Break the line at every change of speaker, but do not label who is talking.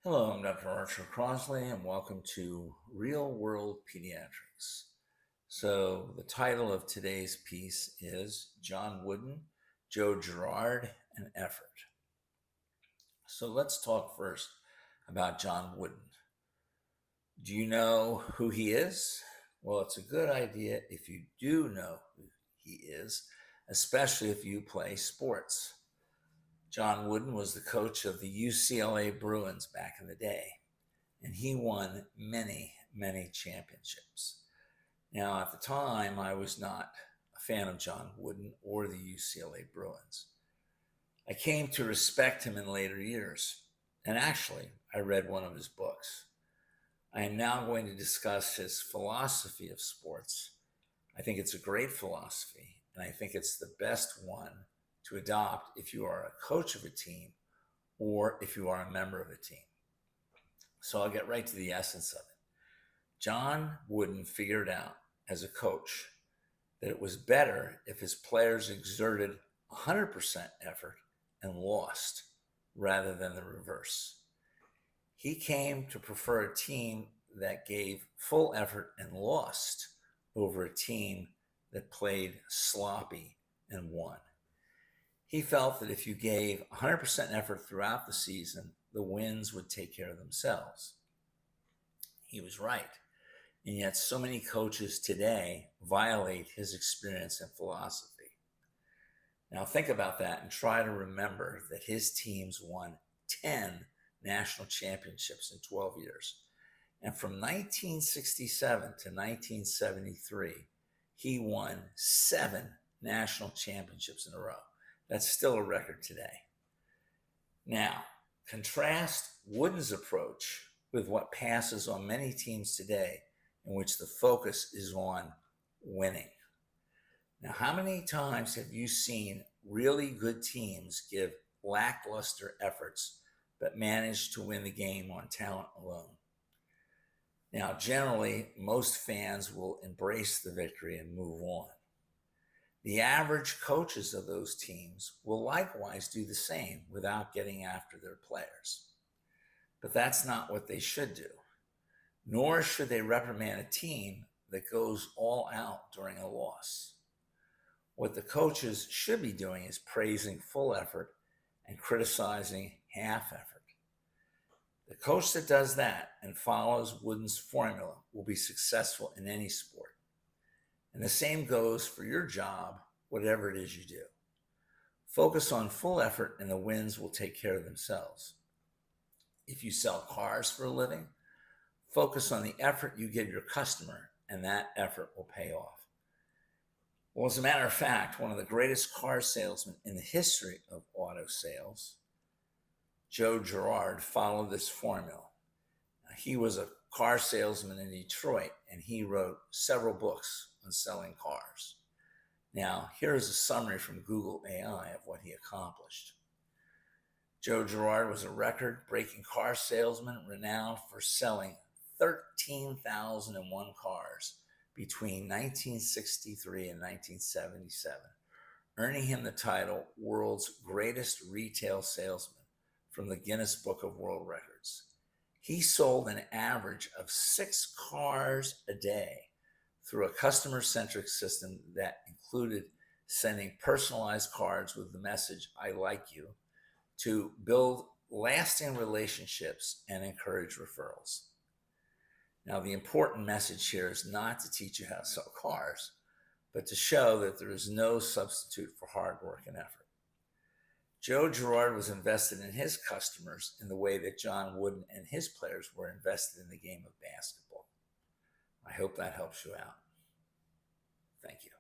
Hello, I'm Dr. Archer Crosley, and welcome to Real World Pediatrics. So, the title of today's piece is John Wooden, Joe Girard, and Effort. So, let's talk first about John Wooden. Do you know who he is? Well, it's a good idea if you do know who he is, especially if you play sports. John Wooden was the coach of the UCLA Bruins back in the day, and he won many, many championships. Now, at the time, I was not a fan of John Wooden or the UCLA Bruins. I came to respect him in later years, and actually, I read one of his books. I am now going to discuss his philosophy of sports. I think it's a great philosophy, and I think it's the best one to adopt if you are a coach of a team or if you are a member of a team. So I'll get right to the essence of it. John Wooden figured out as a coach that it was better if his players exerted 100% effort and lost rather than the reverse. He came to prefer a team that gave full effort and lost over a team that played sloppy and won. He felt that if you gave 100% effort throughout the season, the wins would take care of themselves. He was right. And yet so many coaches today violate his experience and philosophy. Now think about that and try to remember that his teams won 10 national championships in 12 years. And from 1967 to 1973, he won 7 national championships in a row. That's still a record today. Now, contrast Wooden's approach with what passes on many teams today, in which the focus is on winning. Now, how many times have you seen really good teams give lackluster efforts but manage to win the game on talent alone? Now, generally, most fans will embrace the victory and move on. The average coaches of those teams will likewise do the same without getting after their players. But that's not what they should do. Nor should they reprimand a team that goes all out during a loss. What the coaches should be doing is praising full effort and criticizing half effort. The coach that does that and follows Wooden's formula will be successful in any sport. And the same goes for your job, whatever it is you do. Focus on full effort and the wins will take care of themselves. If you sell cars for a living, focus on the effort you give your customer and that effort will pay off. Well, as a matter of fact, one of the greatest car salesmen in the history of auto sales, Joe Girard, followed this formula. He was a car salesman in Detroit, and he wrote several books on selling cars. Now, here's a summary from Google AI of what he accomplished. Joe Girard was a record-breaking car salesman renowned for selling 13,001 cars between 1963 and 1977, earning him the title World's Greatest Retail Salesman from the Guinness Book of World Records. He sold an average of 6 cars a day through a customer-centric system that included sending personalized cards with the message, "I like you," to build lasting relationships and encourage referrals. Now, the important message here is not to teach you how to sell cars, but to show that there is no substitute for hard work and effort. Joe Girard was invested in his customers in the way that John Wooden and his players were invested in the game of basketball. I hope that helps you out. Thank you.